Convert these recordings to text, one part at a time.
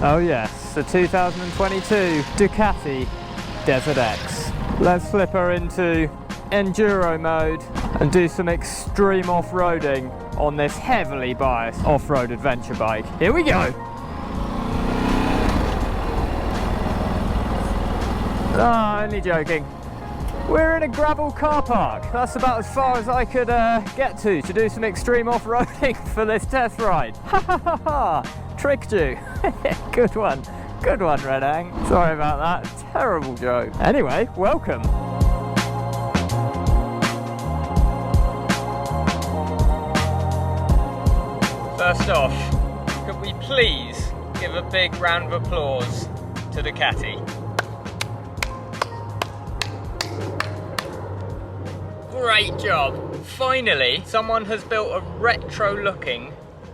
Oh yes, the 2022 Ducati DesertX. Let's flip her into enduro mode and do some extreme off-roading on this heavily biased off-road adventure bike. Here we go! Ah, only joking. We're in a gravel car park. That's about as far as I could get to do some extreme off-roading for this test ride. Ha ha ha ha! Tricked you. Good one, RedAng. Sorry about that, terrible joke. Anyway, welcome. First off, could we please give a big round of applause to Ducati? Great job! Finally, someone has built a retro-looking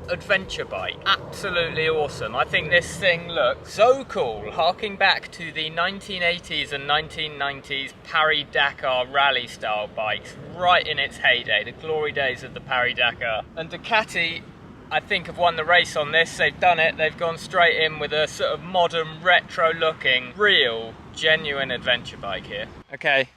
adventure bike. Absolutely awesome. I think this thing looks so cool, harking back to the 1980s and 1990s Paris-Dakar rally style bikes, right in its heyday, the glory days of the Paris-Dakar. And Ducati, I think, have won the race on this. They've done it. They've gone straight in with a sort of modern, retro-looking, real, genuine adventure bike here. Okay,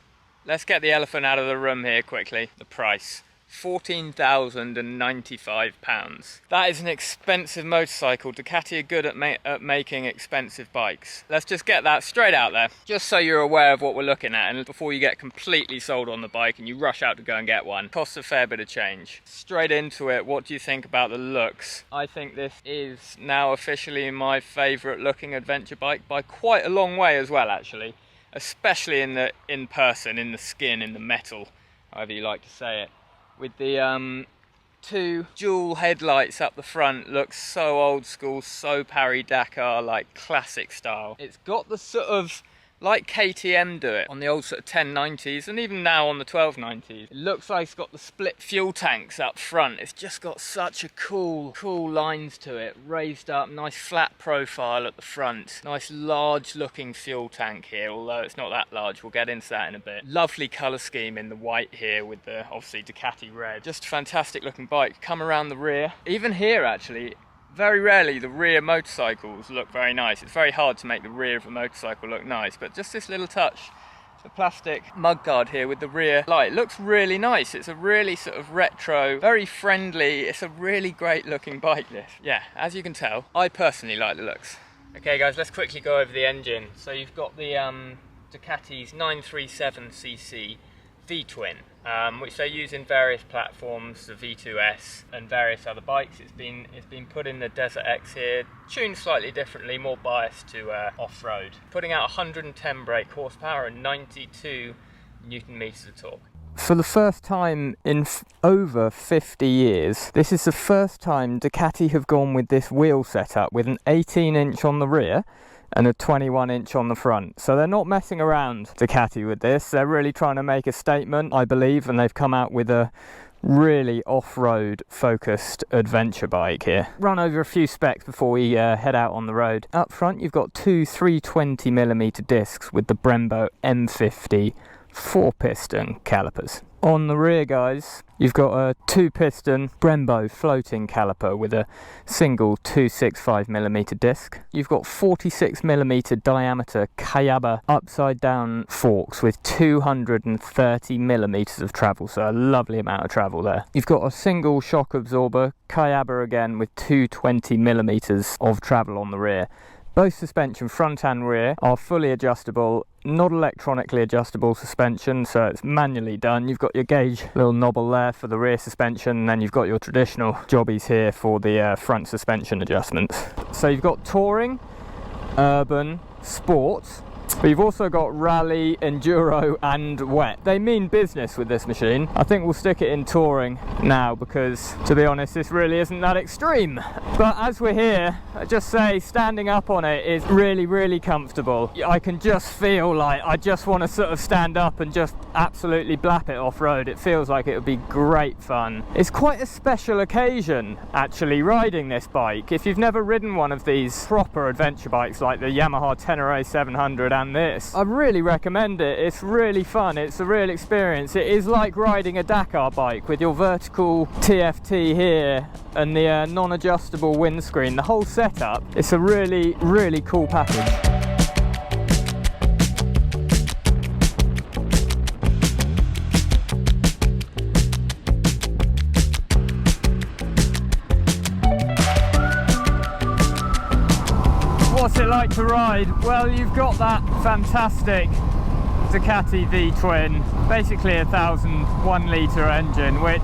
let's get the elephant out of the room here quickly. The price. £14,095. That is an expensive motorcycle. Ducati are good at making expensive bikes. Let's just get that straight out there, just so you're aware of what we're looking at, and before you get completely sold on the bike and you rush out to go and get one. Costs a fair bit of change. Straight into it, what do you think about the looks? I think this is now officially my favourite looking adventure bike by quite a long way as well, actually. Especially in person, in the skin, in the metal, however you like to say it. With the two dual headlights up the front, looks so old school, so Paris-Dakar, like classic style. It's got the sort of, like KTM do it on the old sort of 1090s and even now on the 1290s. It looks like it's got the split fuel tanks up front. It's just got such a cool lines to it, raised up, nice flat profile at the front. Nice large looking fuel tank here, although it's not that large. We'll get into that in a bit. Lovely colour scheme in the white here with the obviously Ducati red. Just a fantastic looking bike. Come around the rear. Even here actually, very rarely the rear motorcycles look very nice. It's very hard to make the rear of a motorcycle look nice, but just this little touch, the plastic mudguard here with the rear light, looks really nice. It's a really sort of retro, very friendly, it's a really great looking bike this. Yeah, as you can tell, I personally like the looks. Okay guys, let's quickly go over the engine. So you've got the Ducati's 937cc V-twin, which they use in various platforms, the V2S and various other bikes. It's been put in the DesertX here, tuned slightly differently, more biased to off-road, putting out 110 brake horsepower and 92 Newton meters of torque. For the first time in over 50 years, this is the first time Ducati have gone with this wheel setup with an 18-inch on the rear and a 21-inch on the front. So they're not messing around, Ducati, with this. They're really trying to make a statement, I believe, and they've come out with a really off-road focused adventure bike here. Run over a few specs before we head out on the road. Up front, you've got two 320mm discs with the Brembo M50 4-piston calipers. On the rear, guys, you've got a 2-piston Brembo floating caliper with a single 265mm disc. You've got 46mm diameter Kayaba upside down forks with 230mm of travel, so a lovely amount of travel there. You've got a single shock absorber Kayaba again with 220mm of travel on the rear. Both suspension, front and rear, are fully adjustable, not electronically adjustable suspension, so it's manually done. You've got your gauge little knobble there for the rear suspension, and then you've got your traditional jobbies here for the front suspension adjustments. So you've got touring, urban, sport, but you've also got rally, enduro and wet. They mean business with this machine. I think we'll stick it in touring now because, to be honest, this really isn't that extreme. But as we're here, I just say standing up on it is really comfortable. I can just feel like I just want to sort of stand up and just absolutely blap it off-road. It feels like it would be great fun. It's quite a special occasion actually riding this bike. If you've never ridden one of these proper adventure bikes like the Yamaha Tenere 700 than this. I really recommend it. It's really fun. It's a real experience. It is like riding a Dakar bike with your vertical TFT here and the non-adjustable windscreen. The whole setup, it's a really, really cool package. What's it like to ride? Well, you've got that fantastic Ducati V-twin, basically a 1,001 litre engine, which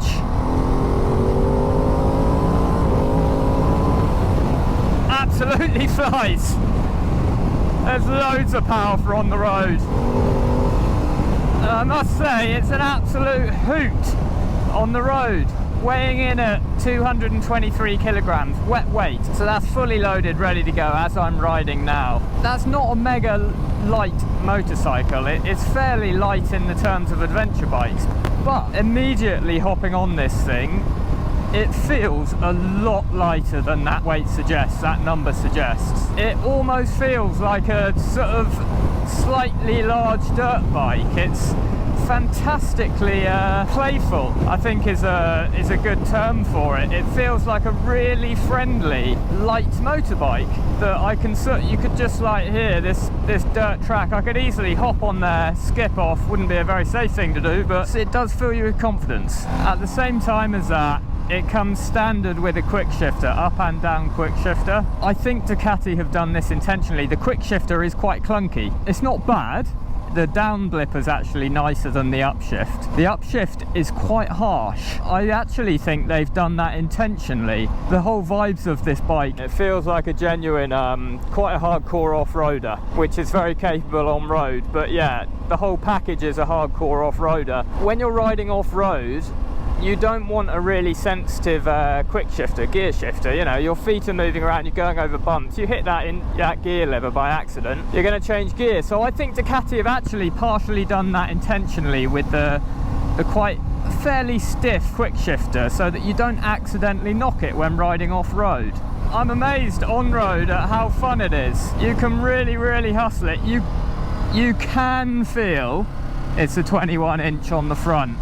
absolutely flies. There's loads of power for on the road. And I must say, it's an absolute hoot on the road. Weighing in at 223 kilograms, wet weight, so that's fully loaded, ready to go as I'm riding now. That's not a mega light motorcycle, it's fairly light in the terms of adventure bikes, but immediately hopping on this thing, it feels a lot lighter than that weight suggests, that number suggests. It almost feels like a sort of slightly large dirt bike. It's fantastically playful, I think is a good term for it. It feels like a really friendly light motorbike that I can you could just like here, this dirt track, I could easily hop on there, skip off. Wouldn't be a very safe thing to do, but it does fill you with confidence. At the same time as that, it comes standard with a quick shifter, up and down quick shifter. I think Ducati have done this intentionally. The quick shifter is quite clunky. It's not bad. The down blip is actually nicer than the upshift. The upshift is quite harsh. I actually think they've done that intentionally. The whole vibes of this bike, it feels like a genuine, quite a hardcore off-roader, which is very capable on road. But yeah, the whole package is a hardcore off-roader. When you're riding off-road, you don't want a really sensitive quick shifter, gear shifter. You know, your feet are moving around, you're going over bumps, you hit that gear lever by accident, you're going to change gear. So I think Ducati have actually partially done that intentionally with the quite fairly stiff quick shifter, so that you don't accidentally knock it when riding off-road. I'm amazed on road at how fun it is. You can really, really hustle it. You can feel it's a 21-inch on the front.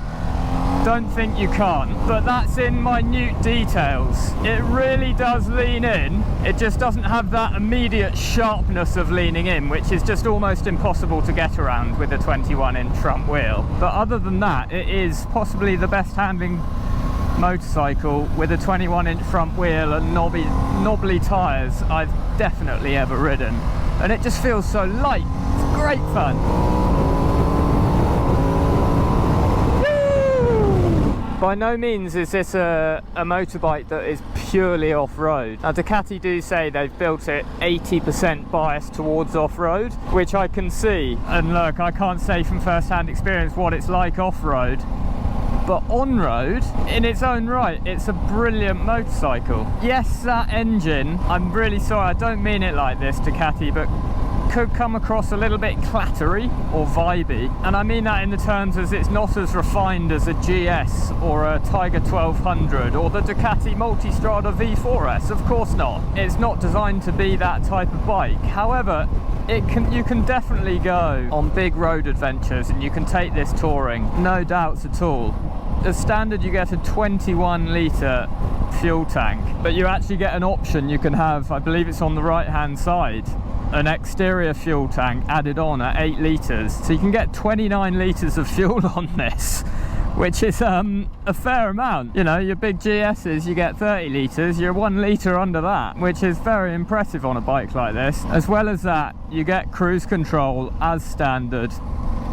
Don't think you can't, but that's in minute details. It really does lean in. It just doesn't have that immediate sharpness of leaning in, which is just almost impossible to get around with a 21-inch front wheel. But other than that, it is possibly the best handling motorcycle with a 21-inch front wheel and knobbly tyres I've definitely ever ridden. And it just feels so light. It's great fun. By no means is this a motorbike that is purely off-road. Now Ducati do say they've built it 80% biased towards off-road, which I can see. And look, I can't say from first-hand experience what it's like off-road, but on-road, in its own right, it's a brilliant motorcycle. Yes, that engine, I'm really sorry, I don't mean it like this, Ducati, but could come across a little bit clattery or vibey, and I mean that in the terms as it's not as refined as a GS or a Tiger 1200 or the Ducati Multistrada V4S. Of course not. It's not designed to be that type of bike. However, you can definitely go on big road adventures and you can take this touring, no doubts at all. As standard, you get a 21 litre fuel tank, but you actually get an option. You can have, I believe it's on the right hand side, an exterior fuel tank added on at 8 litres, so you can get 29 litres of fuel on this, which is a fair amount. You know, your big GS's, you get 30 litres, you're 1 litre under that, which is very impressive on a bike like this. As well as that, you get cruise control as standard.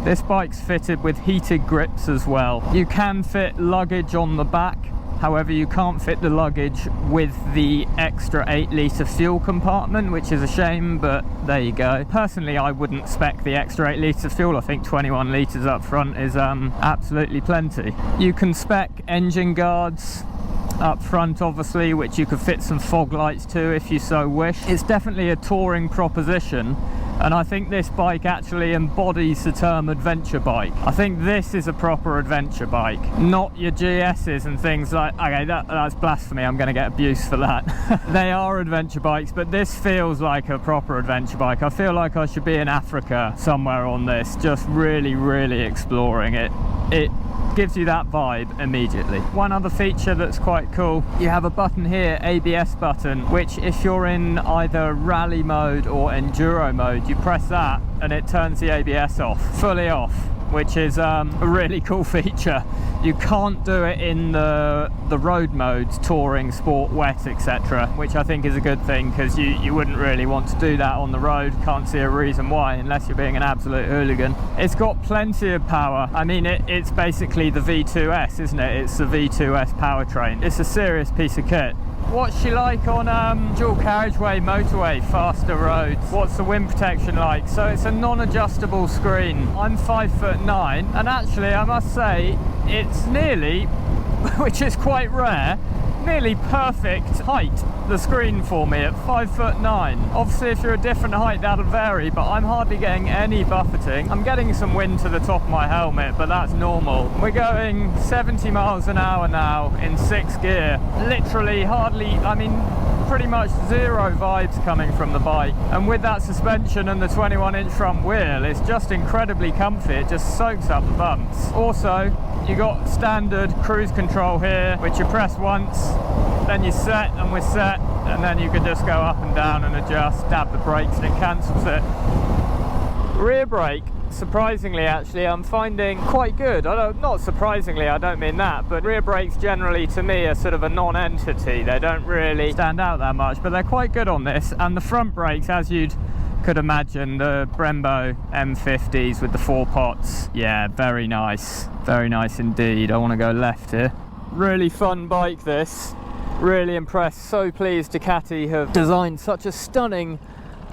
This bike's fitted with heated grips as well. You can fit luggage on the back. However, you can't fit the luggage with the extra 8 litre fuel compartment, which is a shame, but there you go. Personally, I wouldn't spec the extra 8 litres fuel. I think 21 litres up front is absolutely plenty. You can spec engine guards up front, obviously, which you could fit some fog lights to if you so wish. It's definitely a touring proposition, And I think this bike actually embodies the term adventure bike. I think this is a proper adventure bike, not your GS's and things like, okay, that's blasphemy, I'm going to get abuse for that. They are adventure bikes, but this feels like a proper adventure bike. I feel like I should be in Africa somewhere on this, just really, really exploring it. It gives you that vibe immediately. One other feature that's quite cool, you have a button here, ABS button, which if you're in either rally mode or enduro mode, you press that and it turns the ABS off, fully off, which is a really cool feature. You can't do it in the road modes, touring, sport, wet, etc., which I think is a good thing, because you wouldn't really want to do that on the road. Can't see a reason why, unless you're being an absolute hooligan. It's got plenty of power. I mean, it's basically the V2S, isn't it? It's the V2S powertrain. It's a serious piece of kit. What's she like on dual carriageway, motorway, faster roads? What's the wind protection like? So it's a non-adjustable screen. I'm 5'9", and actually I must say it's nearly, which is quite rare, nearly perfect height, the screen for me at 5'9". Obviously if you're a different height that'll vary, but I'm hardly getting any buffeting. I'm getting some wind to the top of my helmet, but that's normal. We're going 70 miles an hour now in 6th gear. Literally hardly, I mean, pretty much zero vibes coming from the bike. And with that suspension and the 21-inch front wheel, it's just incredibly comfy. It just soaks up the bumps. Also, you got standard cruise control here, which you press once, then you set, and we're set, and then you can just go up and down and adjust, dab the brakes, and it cancels it. Rear brake, surprisingly actually, I'm finding quite good. Not surprisingly, I don't mean that, but rear brakes generally to me are sort of a non-entity. They don't really stand out that much, but they're quite good on this. And the front brakes, as you could imagine, the Brembo M50s with the 4 pots, yeah, very nice indeed. I want to go left here. Really fun bike this, really impressed. So pleased Ducati have designed such a stunning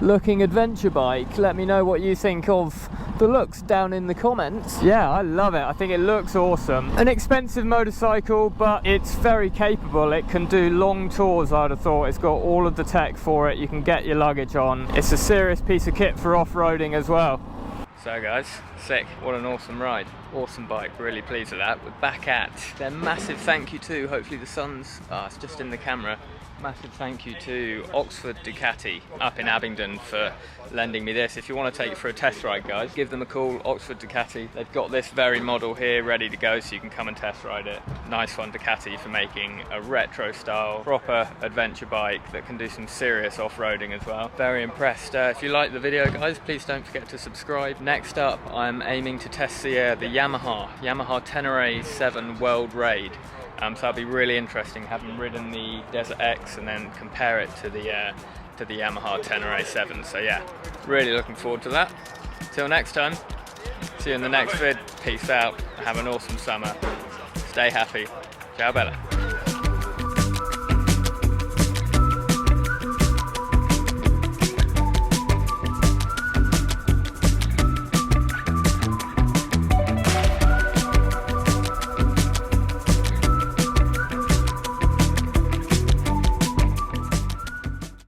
looking adventure bike. Let me know what you think of the looks down in the comments. Yeah, I love it. I think it looks awesome. An expensive motorcycle, but it's very capable. It can do long tours, I'd have thought. It's got all of the tech for it. You can get your luggage on. It's a serious piece of kit for off-roading as well. So guys, sick. What an awesome ride. Awesome bike. Really pleased with that. We're back at their massive thank you to, hopefully the sun's, it's just in the camera. Massive thank you to Oxford Ducati up in Abingdon for lending me this. If you want to take it for a test ride, guys, give them a call, Oxford Ducati. They've got this very model here ready to go, so you can come and test ride it. Nice one, Ducati, for making a retro style, proper adventure bike that can do some serious off-roading as well. Very impressed. If you like the video, guys, please don't forget to subscribe. Next up, I'm aiming to test the Yamaha Tenere 7 World Raid. So that'll be really interesting, having ridden the DesertX and then compare it to the Yamaha Tenere 7. So yeah, really looking forward to that. Till next time, see you in the next vid. Peace out. Have an awesome summer. Stay happy. Ciao bella.